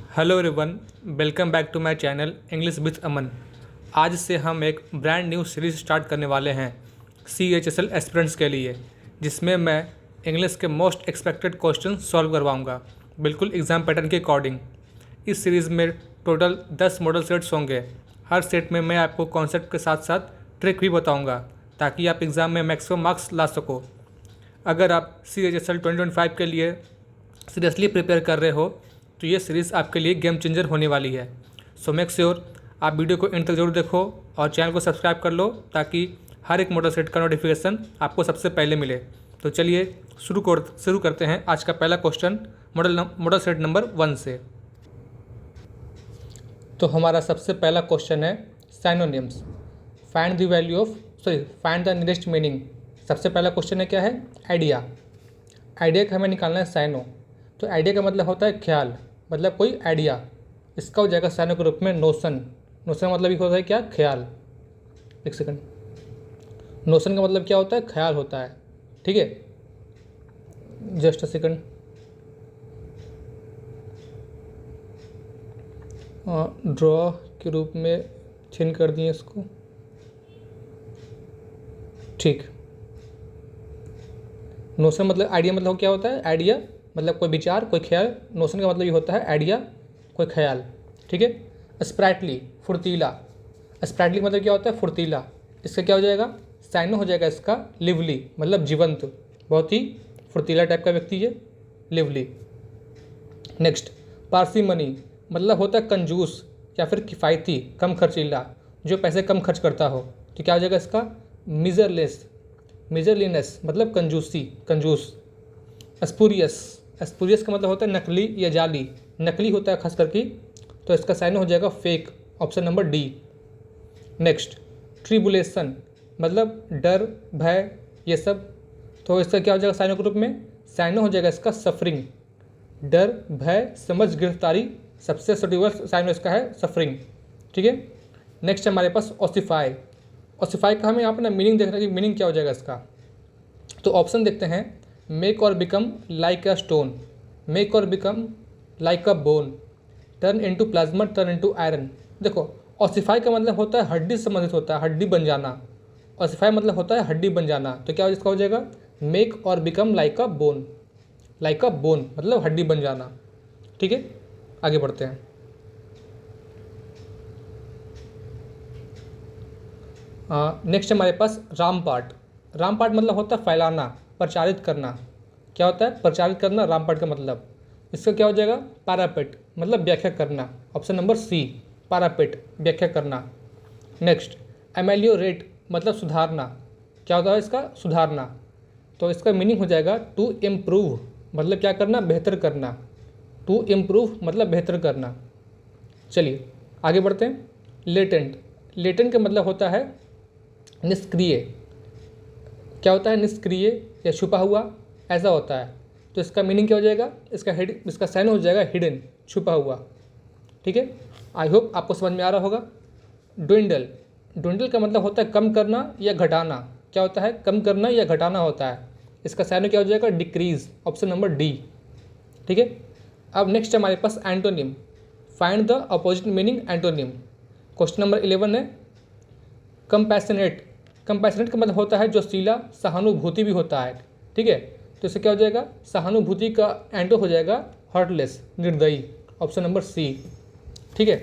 Hello everyone, welcome back to my channel English with Aman. आज से हम एक ब्रांड न्यू सीरीज़ स्टार्ट करने वाले हैं CHSL एस्पिरेंट्स के लिए, जिसमें मैं इंग्लिश के मोस्ट एक्सपेक्टेड क्वेश्चन सॉल्व करवाऊंगा, बिल्कुल एग्ज़ाम पैटर्न के अकॉर्डिंग। इस सीरीज़ में टोटल 10 मॉडल सेट्स होंगे। हर सेट में मैं आपको कॉन्सेप्ट के साथ साथ ट्रिक भी बताऊँगा, ताकि आप एग्ज़ाम में मैक्सिमम मार्क्स ला सको। अगर आप CHSL 2025 के लिए सीरियसली प्रिपेयर कर रहे हो तो ये सीरीज़ आपके लिए गेम चेंजर होने वाली है। सो मेक श्योर आप वीडियो को एंड तक जरूर देखो और चैनल को सब्सक्राइब कर लो, ताकि हर एक मॉडल सेट का नोटिफिकेशन आपको सबसे पहले मिले। तो चलिए शुरू करते हैं आज का पहला क्वेश्चन मॉडल सेट नंबर 1 से। तो हमारा सबसे पहला क्वेश्चन है synonyms. Find the nearest meaning. सबसे पहला क्वेश्चन है क्या है? आइडिया। आइडिया का हमें निकालना है साइनो। तो आइडिया का मतलब होता है ख्याल, मतलब कोई आइडिया। इसका हो जाएगा साइनो के रूप में नोशन। नोशन का मतलब होता है क्या? ख्याल। एक सेकंड, नोशन का मतलब क्या होता है? ख्याल होता है। ठीक है, जस्ट अ सेकंड। ड्रॉ के रूप में चेंज कर दिए इसको। ठीक, नोशन मतलब आइडिया, मतलब क्या होता है? आइडिया मतलब कोई विचार, कोई ख्याल। नोशन का मतलब ये होता है आइडिया, कोई ख्याल। ठीक है। स्प्राइटली, फुर्तीला। स्प्राइटली मतलब क्या होता है? फुर्तीला। इसका क्या हो जाएगा? साइनो हो जाएगा इसका लिवली, मतलब जीवंत, बहुत ही फुर्तीला टाइप का व्यक्ति है, लिवली। नेक्स्ट, पार्सिमनी मतलब होता है कंजूस या फिर किफ़ायती, कम खर्चीला, जो पैसे कम खर्च करता हो। तो क्या हो जाएगा इसका? मिजरलीनेस मतलब कंजूसी, कंजूस। स्पूरियस, स्पूरियस का मतलब होता है नकली या जाली, नकली होता है खास करके। तो इसका साइन हो जाएगा fake, option number D. Next, tribulation मतलब डर, भय, ये सब। तो इसका क्या हो जाएगा साइनो के रूप में? साइनो हो जाएगा इसका सफरिंग। डर, भय, समझ, गिरफ्तारी, सबसे सुटेबल साइनो इसका है सफरिंग। ठीक है। नेक्स्ट हमारे पास ऑसिफाई। ऑसिफाई का हमें यहाँ पर ना मीनिंग देखना है कि मीनिंग क्या हो जाएगा इसका। तो ऑप्शन देखते हैं। मेक और become like a stone, make और become like a bone, turn into plasma, turn into iron. देखो, ऑसिफाई का मतलब होता है हड्डी से संबंधित होता है, हड्डी बन जाना। ऑसिफाई मतलब होता है हड्डी बन जाना। तो क्या इसका हो जाएगा? मेक और become like a bone, like a bone मतलब हड्डी बन जाना। ठीक है, आगे बढ़ते हैं। नेक्स्ट हमारे पास रामपाठ। रामपाठ मतलब होता है फैलाना, प्रचारित करना। क्या होता है? प्रचारित करना, रामपाठ का मतलब। इसका क्या हो जाएगा? पैरापेट मतलब व्याख्या करना, ऑप्शन नंबर सी, पैरापेट, व्याख्या करना। नेक्स्ट, एमेलियोरेट मतलब सुधारना। क्या होता है इसका? सुधारना। तो इसका मीनिंग हो जाएगा टू इम्प्रूव, मतलब क्या करना? बेहतर करना। टू इम्प्रूव मतलब बेहतर करना। चलिए आगे बढ़ते हैं। लेटेंट, लेटेंट का मतलब होता है निष्क्रिय। क्या होता है? निष्क्रिय या छुपा हुआ, ऐसा होता है। तो इसका मीनिंग क्या हो जाएगा? इसका साइन हो जाएगा हिडन, छुपा हुआ। ठीक है, आई होप आपको समझ में आ रहा होगा। ड्विंडल, ड्विंडल का मतलब होता है कम करना या घटाना। क्या होता है? कम करना या घटाना होता है। इसका साइन क्या हो जाएगा? Decrease, option number D. ठीक है। अब नेक्स्ट हमारे पास antonym. Find the opposite meaning antonym. Question number 11 है कंपैशनेट। कंपैशनेट का मतलब होता है जोशीला, सहानुभूति भी होता है। ठीक है, तो इससे क्या हो जाएगा? सहानुभूति का एंटो हो जाएगा हार्टलेस, निर्दयी, ऑप्शन नंबर सी। ठीक है।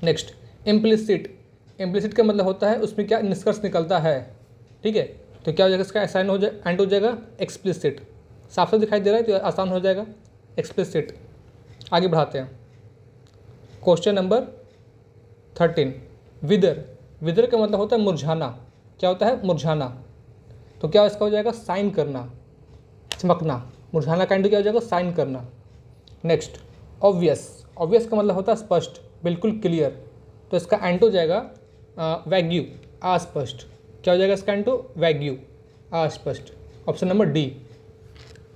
Next, implicit. इम्प्लिसिट का मतलब होता है उसमें क्या निष्कर्ष निकलता है। ठीक है, तो क्या हो जाएगा? इसका साइन हो जाए एंड हो जाएगा एक्सप्लिसिट। साफ साफ दिखाई दे रहा है तो आसान हो जाएगा, एक्सप्लिसिट। आगे बढ़ाते हैं। Question number 13, विदर। विदर का मतलब होता है मुरझाना। क्या होता है? मुरझाना। तो क्या इसका हो जाएगा? साइन करना, चमकना। मुरझाना का एंड क्या हो जाएगा? साइन करना। Next, obvious. ऑब्वियस का मतलब होता है स्पष्ट, बिल्कुल क्लियर। तो इसका एंड हो जाएगा वैग्यू, अस्पष्ट। क्या हो जाएगा इसका एंटो? वैग्यू, अस्पष्ट, option number D.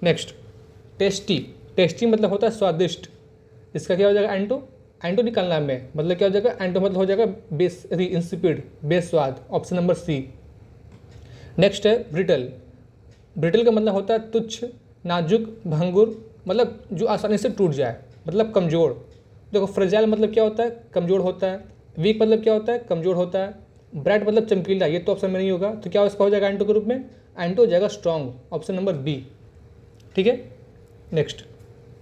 Next, tasty. Tasty मतलब होता है स्वादिष्ट। इसका क्या हो जाएगा? एंटो, एंटो निकालना है मतलब क्या हो जाएगा? एंटो मतलब हो जाएगा बेस, इंसिपिड, बेस्वाद, ऑप्शन नंबर सी। नेक्स्ट है ब्रिटल। ब्रिटल का मतलब होता है तुच्छ, नाजुक, भंगुर, मतलब जो आसानी से टूट जाए, मतलब कमज़ोर, देखो फ्रेजाइल मतलब क्या होता है, कमज़ोर होता है। वीक मतलब क्या होता है, कमज़ोर होता है। ब्राइट मतलब चमकीला, ये तो ऑप्शन में नहीं होगा, तो क्या इसका हो जाएगा एंटो के रूप में, एंटो हो जाएगा स्ट्रॉन्ग, ऑप्शन नंबर बी। ठीक है, नेक्स्ट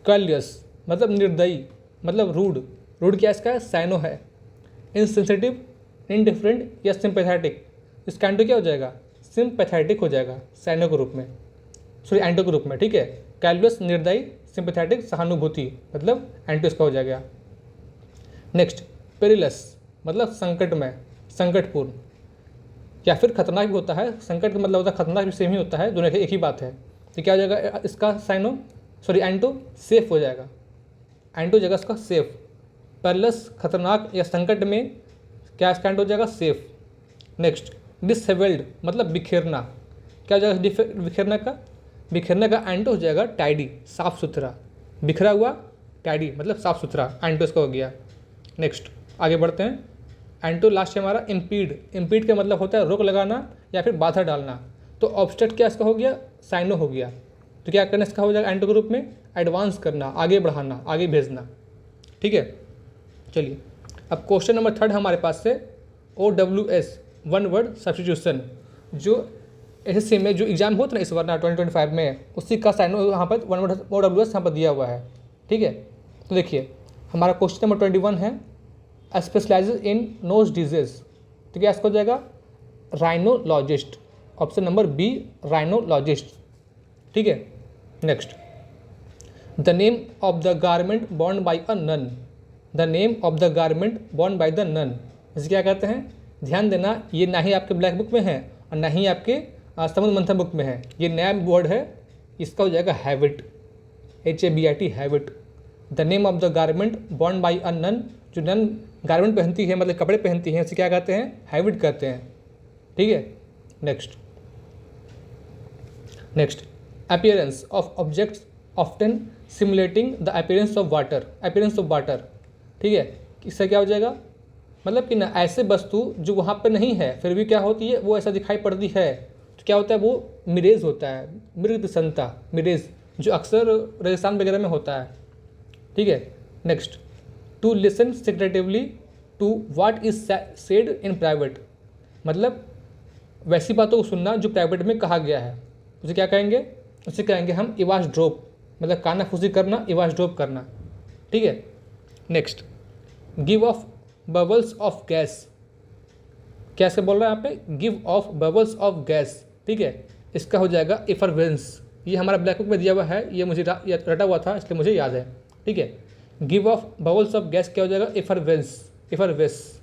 कलियस मतलब निर्दयी, मतलब रूड। रूड क्या इसका है, साइनो है। इनसेंसिटिव, इनडिफरेंट या सिंपैथेटिक, इसका एंटो क्या हो जाएगा, सिंपैथेटिक हो जाएगा साइनो के रूप में, सॉरी एंटो के रूप में। ठीक है, कैलुअस निर्दयी, सिंपैथेटिक सहानुभूति, मतलब एंटो इसका हो जाएगा। नेक्स्ट पेरिलस मतलब संकटमय, संकटपूर्ण या फिर खतरनाक भी होता है। संकट का मतलब होता है खतरनाक भी, सेम ही होता है, दोनों एक ही बात है। तो क्या हो जाएगा इसका साइनो, सॉरी एंटो सेफ हो जाएगा, एंटो जगह इसका सेफ। पेरिलस खतरनाक या संकट में, क्या इसका एंटो हो जाएगा सेफ। नेक्स्ट डिसहेबल्ड मतलब बिखेरना, क्या हो जाएगा बिखेरने का एंटो हो जाएगा टाइडी, साफ सुथरा। बिखरा हुआ, टाइडी मतलब साफ सुथरा, एंटो इसका हो गया। नेक्स्ट आगे बढ़ते हैं, एंटो लास्ट है हमारा इम्पीड। इम्पीड का मतलब होता है रोक लगाना या फिर बाधा डालना, तो ऑब्स्ट्रक्ट क्या इसका हो गया, साइनो हो गया। तो क्या करना इसका हो जाएगा एंटो के रूप में, एडवांस करना, आगे बढ़ाना, आगे भेजना। ठीक है, चलिए अब क्वेश्चन नंबर 3 हमारे पास से OWS वन वर्ड सब्स्टिट्यूशन, जो SSC में जो एग्जाम होता है ना इस बार ना 2025 में, उसी का साइनो यहाँ पर वन वर्ड OWS यहाँ पर दिया हुआ है। ठीक है, तो देखिए हमारा क्वेश्चन नंबर 21 है स्पेशलाइजेज इन नोज डिजीज, तो क्या इसका हो जाएगा rhinologist, option number B rhinologist. ठीक है, next the name of the garment borne by a nun, the name of the garment borne by the nun, इसे क्या कहते हैं, ध्यान देना ये ना ही आपके ब्लैक बुक में है और ना ही आपके समुद्र मंथन बुक में है, ये नया वर्ड है, इसका हो जाएगा habit, HABIT habit. The name of the garment borne by a nun, जो नन गारमेंट पहनती है मतलब कपड़े पहनती हैं, उसे क्या कहते हैं, हैबिट कहते हैं। ठीक है, next appearance of objects often simulating the appearance of water, appearance of water. ठीक है, इससे क्या हो जाएगा, मतलब कि ना ऐसे वस्तु जो वहाँ पर नहीं है फिर भी क्या होती है, वो ऐसा दिखाई पड़ती है, तो क्या होता है, वो मिरेज होता है, मृग संता मिरेज, जो अक्सर रेगिस्तान वगैरह में होता है। ठीक है, next to listen secretively to what is said in private, मतलब वैसी बातों को सुनना जो प्राइवेट में कहा गया है, उसे क्या कहेंगे, उसे कहेंगे हम इवाज ड्रॉप, मतलब कानाफूसी करना, इवाज ड्रॉप करना। ठीक है, next give of bubbles of gas, क्या से बोल रहा है यहाँ पे, give of bubbles of gas. ठीक है, इसका हो जाएगा इफरवेंस, ये हमारा ब्लैक बुक में दिया हुआ है, ये मुझे रटा हुआ था इसलिए मुझे याद है। ठीक है, give of bubbles of gas क्या हो जाएगा, इफरवेंस, इफरवेस।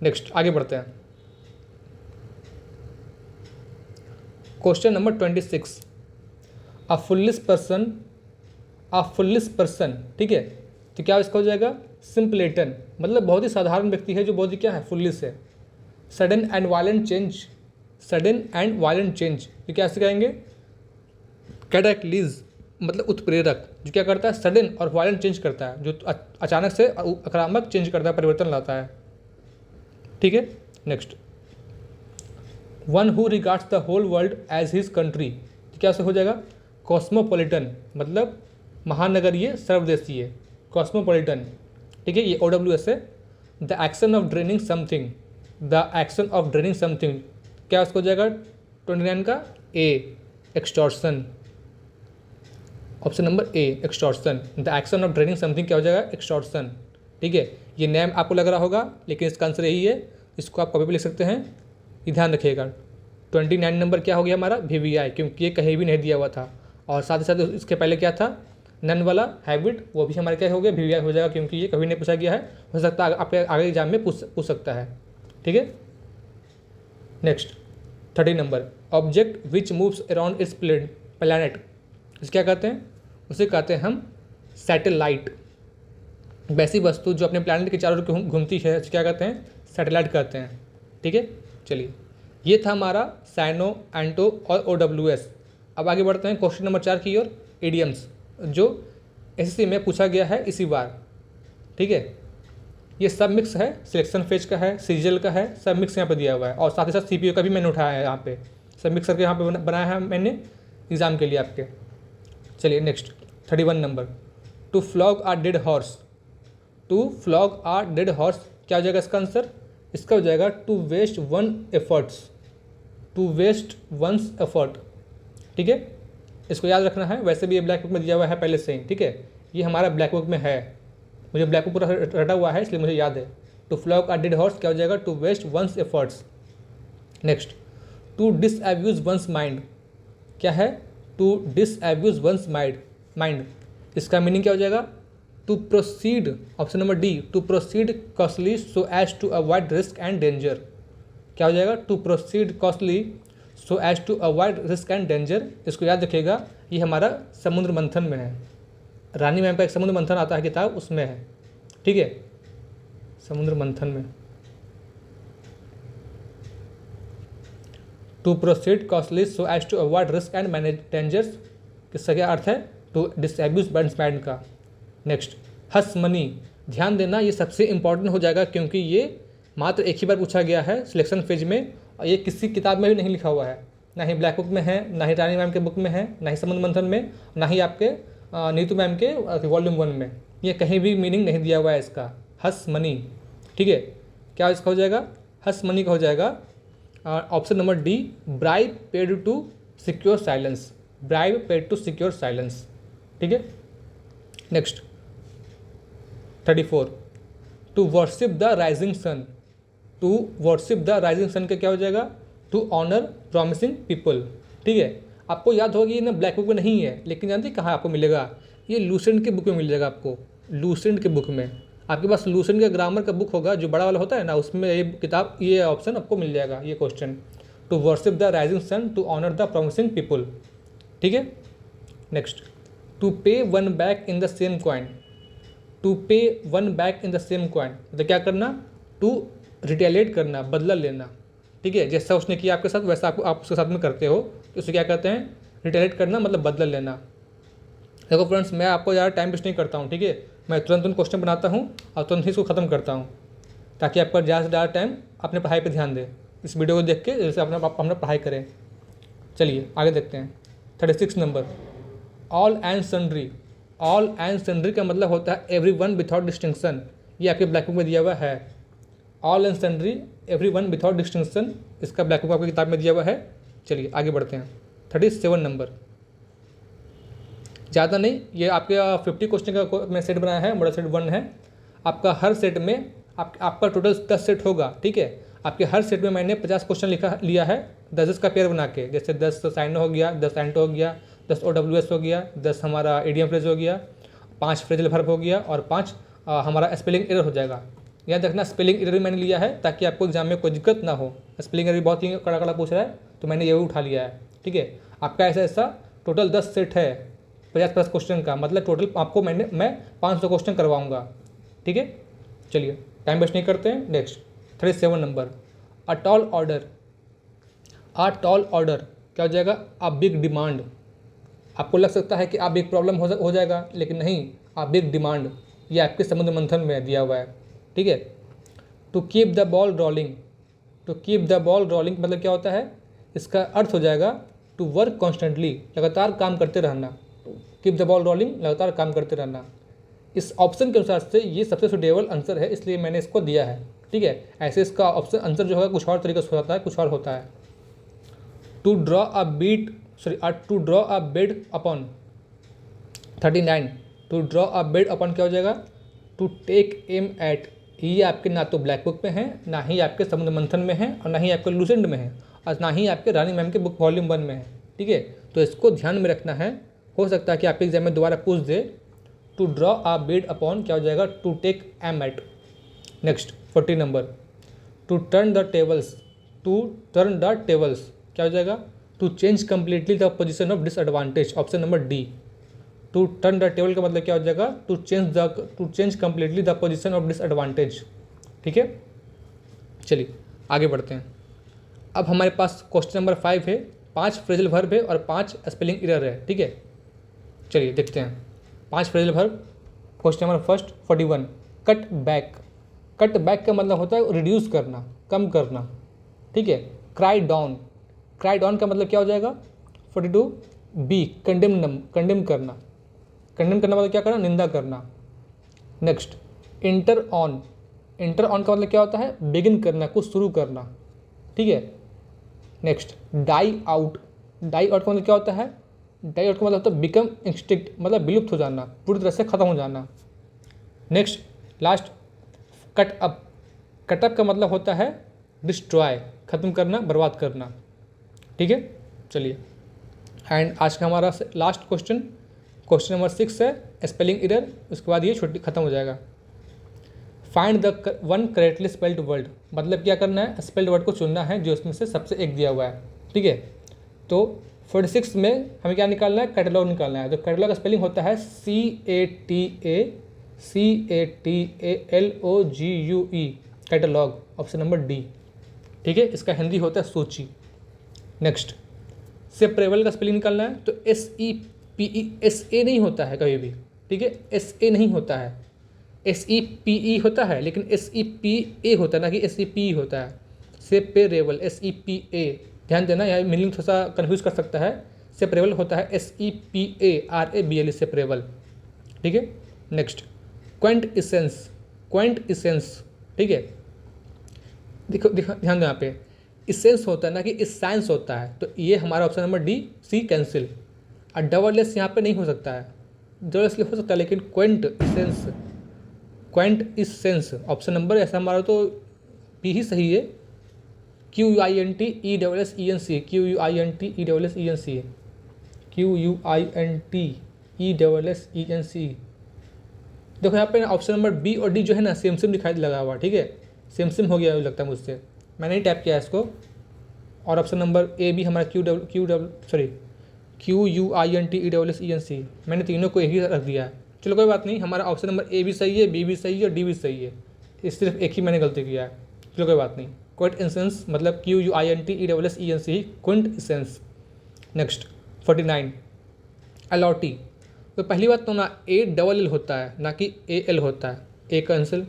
नेक्स्ट आगे बढ़ते हैं, क्वेश्चन नंबर 26 अ फुल्लिश पर्सन, अ फुल्लिश पर्सन। ठीक है, तो क्या इसका हो जाएगा सिंपलेटन, मतलब बहुत ही साधारण व्यक्ति है जो बहुत ही क्या है, फुल्लिश है। Sudden and violent change, sudden and violent change, तो क्या से कहेंगे कैटाक्लिज, मतलब उत्प्रेरक, जो क्या करता है सडन और वायलेंट चेंज करता है, जो अचानक से आक्रामक चेंज करता है, परिवर्तन लाता है। ठीक है, next one who regards the whole world as his country, तो क्या से हो जाएगा कॉस्मोपॉलिटन, मतलब महानगरीय सर्वदेशीय, कॉस्मोपॉलिटन। ठीक है, ये OWS है। The action of draining something, the action of draining something, क्या उसको हो जाएगा 29 का A extortion, option number A extortion. The action of draining something क्या हो जाएगा, एक्सटॉर्सन। ठीक है, ये नेम आपको लग रहा होगा लेकिन इसका आंसर यही है, इसको आप कभी भी लिख सकते हैं, ये ध्यान रखिएगा। 29 नंबर क्या हो गया हमारा, VVI, क्योंकि ये कहीं भी नहीं दिया हुआ था, और साथ ही साथ इसके पहले क्या था, नन वाला हैबिट, वो भी हमारे क्या हो गया, VVI हो जाएगा, क्योंकि ये कभी नहीं पूछा गया है, हो सकता है आपके आगे एग्जाम में पूछ सकता है। ठीक है, next 30 number object which moves around its planet, इसे क्या कहते हैं, उसे कहते हैं हम सैटेलाइट। वैसी वस्तु जो अपने प्लैनेट के चारों ओर घूमती है उसे क्या कहते हैं, सैटेलाइट कहते हैं। ठीक है, चलिए ये था हमारा साइनो, एंटो और OWS। अब आगे बढ़ते हैं क्वेश्चन नंबर 4 की ओर, इडियम्स, जो SSC में पूछा गया है इसी बार। ठीक है, ये सब मिक्स है, सिलेक्शन फेज का है, सीजीएल का है, सब मिक्स यहाँ पे दिया हुआ है, और साथ ही साथ CPO का भी मैंने उठाया है, यहाँ पे सब मिक्स करके यहाँ पे बनाया है मैंने एग्जाम के लिए आपके। चलिए next 31 number to flog a dead horse, to flog a dead horse, क्या हो जाएगा इसका आंसर? इसका हो जाएगा to waste one efforts, to waste one's effort. ठीक है, इसको याद रखना है। वैसे भी ये ब्लैक बुक में दिया हुआ है पहले से ही। ठीक है, ये हमारा ब्लैक बुक में है, मुझे ब्लैक बुक पूरा रटा हुआ है इसलिए मुझे याद है। To flog a dead horse क्या हो जाएगा? To waste one's efforts. Next, to disabuse one's mind, क्या है? टू डिसएब्यूज वंस माइंड, इसका मीनिंग क्या हो जाएगा? To proceed, option number D, to proceed costly so as to avoid risk and danger. क्या हो जाएगा? To proceed costly so as to avoid risk and danger. इसको याद रखिएगा, ये हमारा समुद्र मंथन में है। रानी मैम का एक समुद्र मंथन आता है किताब, उसमें है। ठीक है, समुद्र मंथन में to proceed costly so as to avoid risk and manage dangers, इसका क्या अर्थ है? टू डिसएब्यूज वंस माइंड का। नेक्स्ट, हस मनी, ध्यान देना ये सबसे इंपॉर्टेंट हो जाएगा क्योंकि ये मात्र एक ही बार पूछा गया है सिलेक्शन फेज में, और ये किसी किताब में भी नहीं लिखा हुआ है, ना ही ब्लैक बुक में है, ना ही रानी मैम के बुक में है, ना ही समुद्र मंथन में, ना ही आपके नीतू मैम के वॉल्यूम 1 में। ये कहीं भी मीनिंग नहीं दिया हुआ है इसका, हस मनी। ठीक है, क्या इसका हो जाएगा? हस मनी का हो जाएगा option number D, bribe paid to secure silence, bribe paid to secure silence. ठीक है, next 34, to worship the rising sun, to worship the rising sun का क्या हो जाएगा? To honour promising people. ठीक है, आपको याद होगा ये ना ब्लैक बुक में नहीं है, लेकिन जानते हैं कहाँ आपको मिलेगा? ये लूसेंट के बुक में मिल जाएगा आपको, लूसेंट के बुक में। आपके पास लूसेंट का ग्रामर का बुक होगा जो बड़ा वाला होता है ना, उसमें ये किताब, ये ऑप्शन आपको मिल जाएगा, ये question, to worship the rising sun to honour the promising people. ठीक है, next, to pay one back in the same coin, to pay one back in the same coin मतलब क्या करना? टू रिटेलिएट करना, बदला लेना। ठीक है, जैसा उसने किया आपके साथ वैसा आप उसके साथ में करते हो, तो उसे क्या कहते हैं? रिटेलिएट करना मतलब बदला लेना। देखो फ्रेंड्स, मैं आपको ज़्यादा टाइम वेस्ट नहीं करता हूँ। ठीक है, मैं तुरंत क्वेश्चन बनाता हूँ और तुरंत ही इसको ख़त्म करता हूँ, ताकि आपका ज़्यादा से ज़्यादा टाइम अपने पढ़ाई पर ध्यान दे। इस वीडियो को देख के जैसे अपना पढ़ाई करें। चलिए आगे देखते हैं। 36 number, all and sundry, all and sundry का मतलब होता है एवरी वन विदाउट डिस्टिंक्शन। ये आपके ब्लैक बुक में दिया हुआ है, all and sundry every one without distinction, इसका ब्लैक बुक आपकी किताब में दिया हुआ है। चलिए आगे बढ़ते हैं। 37 नंबर, ज़्यादा नहीं, ये आपके 50 क्वेश्चन का मैं सेट बनाया है, मॉडल सेट 1 है। आपका हर सेट में आपका टोटल 10 सेट होगा। ठीक है, आपके हर सेट में मैंने 50 क्वेश्चन लिया है 10 का पेयर बना के, जैसे 10 साइनो हो गया, 10 एंटो हो गया, 10 OWS हो गया, 10 हमारा इडियम फ्रेज हो गया, 5 फ्रेजल वर्ब हो गया और 5 हमारा स्पेलिंग एरर हो जाएगा। याद रखना, स्पेलिंग एरर भी मैंने लिया है ताकि आपको एग्जाम में कोई दिक्कत ना हो। स्पेलिंग एरर बहुत ही कड़ा कड़ा पूछ रहा है तो मैंने ये भी उठा लिया है। ठीक है, आपका ऐसा टोटल 10 सेट है 50+ क्वेश्चन का, मतलब टोटल आपको मैं 500 क्वेश्चन करवाऊँगा। ठीक है, चलिए टाइम वेस्ट नहीं करते हैं। Next 37 number, a tall order, a tall order क्या हो जाएगा? A big demand. आपको लग सकता है कि आप बिग प्रॉब्लम हो जाएगा, लेकिन नहीं, आप बिग डिमांड, ये आपके समुद्र मंथन में दिया हुआ है। ठीक है, to keep the ball rolling, to keep the ball rolling मतलब क्या होता है? इसका अर्थ हो जाएगा टू वर्क कॉन्स्टेंटली, लगातार काम करते रहना। कीप द बॉल रोलिंग, लगातार काम करते रहना। इस ऑप्शन के अनुसार से ये सबसे सुटेबल आंसर है, इसलिए मैंने इसको दिया है। ठीक है, ऐसे इसका ऑप्शन आंसर जो होगा कुछ और तरीके से होता है, कुछ और होता है। To draw a bead upon 39, to draw a bead upon क्या हो जाएगा? To take aim at. ये आपके ना तो ब्लैक बुक में है, ना ही आपके समुद्र मंथन में है, और ना ही आपके लूसेंट में है, और ना ही आपके रानी मैम के बुक वॉल्यूम 1 में है। ठीक है, तो इसको ध्यान में रखना है। हो सकता है कि आपके एग्जाम में दोबारा पूछ दे। To draw a bead upon क्या हो जाएगा? To take aim at. Next 40 number, to turn the tables, to turn the tables क्या हो जाएगा? To change completely the position of disadvantage, option number D. To turn the table का मतलब क्या हो जाएगा? To change completely the position of disadvantage. ठीक है, चलिए आगे बढ़ते हैं। अब हमारे पास क्वेश्चन नंबर 5 है, 5 फ्रेजल वर्ब है और 5 स्पेलिंग एरर है। ठीक है, चलिए देखते हैं 5 phrasal verb. Question number first 41, cut back. Cut back का मतलब होता है रिड्यूस करना, कम करना। ठीक है, क्राई डाउन, क्राई डाउन का मतलब क्या हो जाएगा? 42 बी, कंडेम करना, कंडेम करना मतलब क्या करना? निंदा करना। Next inter on, inter on का मतलब क्या होता है, बिगिन करना, कुछ शुरू करना, ठीक है। Next die out, die out का मतलब क्या होता है, डाई आउट का मतलब होता है बिकम एक्सटिंक्ट, मतलब विलुप्त हो जाना, पूरी तरह से खत्म हो जाना। Next last cut up, cut up का मतलब होता है डिस्ट्रॉय, खत्म करना, बर्बाद करना, ठीक है। चलिए एंड आज का हमारा लास्ट क्वेश्चन, क्वेश्चन नंबर 6 है स्पेलिंग एरर, उसके बाद ये छुट्टी खत्म हो जाएगा। Find the one correctly spelled word, मतलब क्या करना है, स्पेल्ड वर्ड को चुनना है जो उसमें से सबसे एक दिया हुआ है, ठीक है। तो 46 में हमें क्या निकालना है, कैटलॉग निकालना है। तो कैटलॉग का स्पेलिंग होता है CATALOGUE, catalogue, option number D, ठीक है। इसका हिंदी होता है सूची। नेक्स्ट सेपरेबल का स्पेलिंग निकालना है। तो SEPE नहीं होता है कभी भी, ठीक है, SA नहीं होता है, SEPE होता है, लेकिन SEPA होता है, ना कि SEPE होता है। सेपरेबल SEPA, ध्यान देना, यह मीनिंग थोड़ा सा कन्फ्यूज कर सकता है। सेपरेबल होता है SEPARABLE, सेपरेबल, ठीक है। Next Quint essence, Quint essence, ठीक है। देखो देखो ध्यान दो, यहाँ पे इसेंस होता है, ना कि इसेंस होता है। तो ये हमारा ऑप्शन नंबर डी, सी कैंसिल। और डबल एस यहाँ पे नहीं हो सकता है, डबल एस हो सकता है, लेकिन Quint essence, Quint essence option number ऐसा हमारा तो पी ही सही है। QUINTESSENC, QUINTESSENC, QUINTESSENC। देखो यहाँ पे ऑप्शन नंबर बी और डी जो है ना, सेम सेम दिखाई लगा हुआ, ठीक है, सेम सेम हो गया लगता है मुझसे, मैंने ही टैप किया है इसको। और ऑप्शन नंबर ए भी हमारा QUINTESSENC, मैंने तीनों को एक ही रख दिया है। चलो कोई बात नहीं, हमारा ऑप्शन नंबर ए भी सही है, बी भी सही है और डी भी सही है, इस सिर्फ एक ही मैंने गलती किया है। चलो कोई बात नहीं। क्विंट इसेंस मतलब QUINTESSENC, Quint essence. Next 49 allottee. तो पहली बात तो ना ALL होता है, ना कि AL होता है, ए कैंसिल।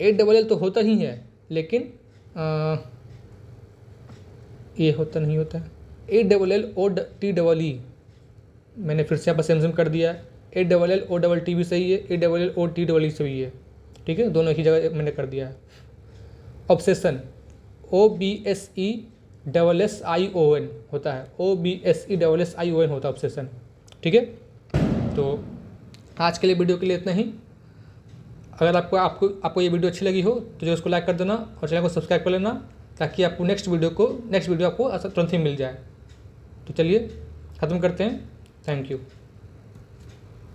ALL तो होता ही है, लेकिन ये होता नहीं होता है। ALLOTEE, मैंने फिर से यहाँ पर सेम कर दिया है। ALLOTT भी सही है, ALLOTEE सही है, ठीक है, दोनों एक ही जगह मैंने कर दिया है। ऑब्सेशन OBSESSION होता है, OBSESSION होता है ऑब्सेशन, ठीक है। तो आज के लिए वीडियो के लिए इतना ही। अगर आपको ये वीडियो अच्छी लगी हो तो जो उसको लाइक कर देना और चैनल को सब्सक्राइब कर लेना, ताकि आपको नेक्स्ट वीडियो आपको तुरंत ही मिल जाए। तो चलिए ख़त्म करते हैं, थैंक यू।